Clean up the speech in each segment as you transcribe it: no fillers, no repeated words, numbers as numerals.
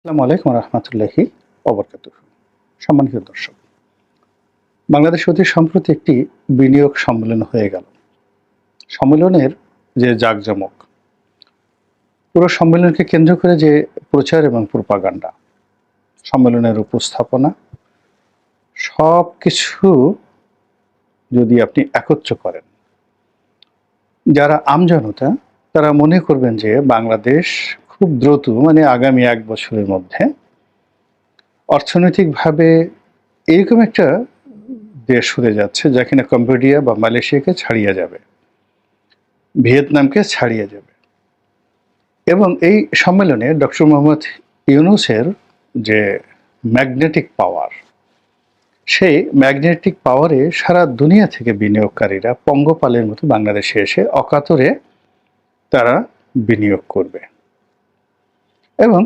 আসসালামু আলাইকুম রহমতুল্লাহি ওবরকাতুহ। সম্মানিত দর্শক, বাংলাদেশ অতি সম্প্রতি একটি বিনিয়োগ সম্মেলন হয়ে গেল। সম্মেলনের যে জাঁকজমক, পুরো সম্মেলনকে কেন্দ্র করে যে প্রচার এবং প্রোপাগান্ডা, সম্মেলনের উপস্থাপনা, সব কিছু যদি আপনি একত্র করেন, যারা আমজনতা তারা মনে করবেন যে বাংলাদেশ খুব দ্রুত আগামী ১ বছরের মধ্যে অর্থনৈতিকভাবে এরকম একটা দেশ হতে যাচ্ছে যা কিনা কম্বোডিয়া বা মালয়েশিয়াকে ছাড়িয়ে যাবে, ভিয়েতনামকে ছাড়িয়ে যাবে। এবং এই সম্মেলনে ডক্টর মোহাম্মদ ইউনূসের যে ম্যাগনেটিক পাওয়ার, সেই ম্যাগনেটিক পাওয়ারে সারা দুনিয়া থেকে বিনিয়োগকারীরা পঙ্গপালের মতো বাংলাদেশে এসে অকাতরে তারা বিনিয়োগ করবে এবং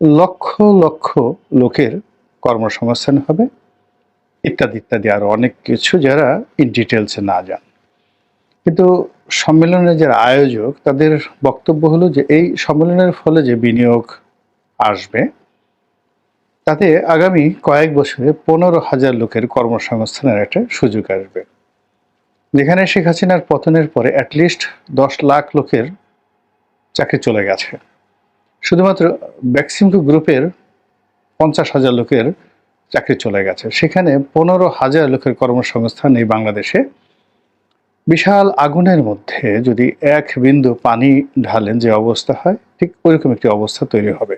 লক্ষ লক্ষ লোকের কর্মসংস্থান হবে, ইত্যাদি ইত্যাদি আরও অনেক কিছু যারা ইন ডিটেলসে না যান। কিন্তু সম্মেলনের যারা আয়োজক তাদের বক্তব্য হলো যে এই সম্মেলনের ফলে যে বিনিয়োগ আসবে তাতে আগামী কয়েক বছরে ১৫,০০০ লোকের কর্মসংস্থানের একটা সুযোগ আসবে। যেখানে শেখ হাসিনার পতনের পরে অ্যাটলিস্ট ১০ লাখ লোকের চাকরি চলে গেছে, শুধুমাত্র বেক্সিমকো গ্রুপের ৫০,০০০ লোকের চাকরি চলে গেছে, সেখানে ১৫,০০০ লোকের কর্মসংস্থান এই বাংলাদেশে। বিশাল আগুনের মধ্যে যদি এক বিন্দু পানি ঢালেন যে অবস্থা হয়, ঠিক ওইরকম একটি অবস্থা তৈরি হবে।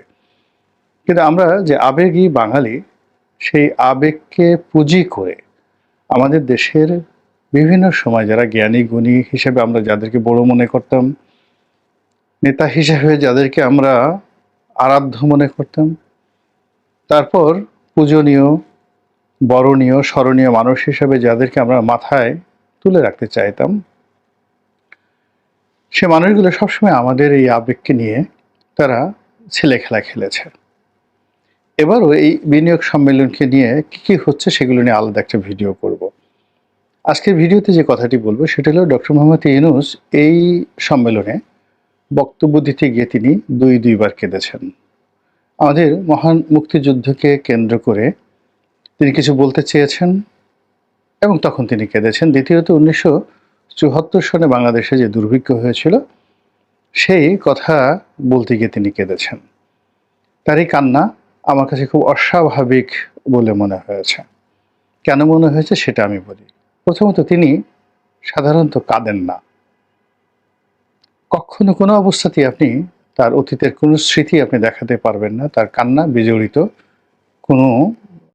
কিন্তু আমরা যে আবেগী বাঙালি, সেই আবেগকে পুঁজি করে আমাদের দেশের বিভিন্ন সময় যারা জ্ঞানী গুণী হিসেবে আমরা যাদেরকে বড় মনে করতাম, নেতা হিসেবে যাদেরকে আমরা আরাধ্য মনে করতাম, তারপর পূজনীয়, বরণীয়, স্মরণীয় মানুষ হিসেবে যাদেরকে আমরা মাথায় তুলে রাখতে চাইতাম, সে মানুষগুলো সবসময় আমাদের এই আবেগকে নিয়ে তারা ছেলে খেলা খেলেছে। এবারও এই বিনিয়োগ সম্মেলনকে নিয়ে কি হচ্ছে সেগুলো নিয়ে আলাদা একটা ভিডিও করব। আজকের ভিডিওতে যে কথাটি বলবো সেটা হলো ডক্টর মোহাম্মদ ইউনূস এই সম্মেলনে বক্তব্য দিতে গিয়ে তিনি দুইবার কেঁদেছেন। আমাদের মহান মুক্তিযুদ্ধকে কেন্দ্র করে তিনি কিছু বলতে চেয়েছেন এবং তখন তিনি কেঁদেছেন। দ্বিতীয়ত ১৯৭৪ সনে বাংলাদেশে যে দুর্ভিক্ষ হয়েছিল সেই কথা বলতে গিয়ে তিনি কেঁদেছেন। তার এই কান্না আমার কাছে খুব অস্বাভাবিক বলে মনে হয়েছে। কেন মনে হয়েছে সেটা আমি বলি। প্রথমত, তিনি সাধারণত কাঁদেন না। কখনো কোনো অবস্থাতেই আপনি তার অতীতের কোনো স্মৃতি আপনি দেখাতে পারবেন না তার কান্না বিজড়িত কোনো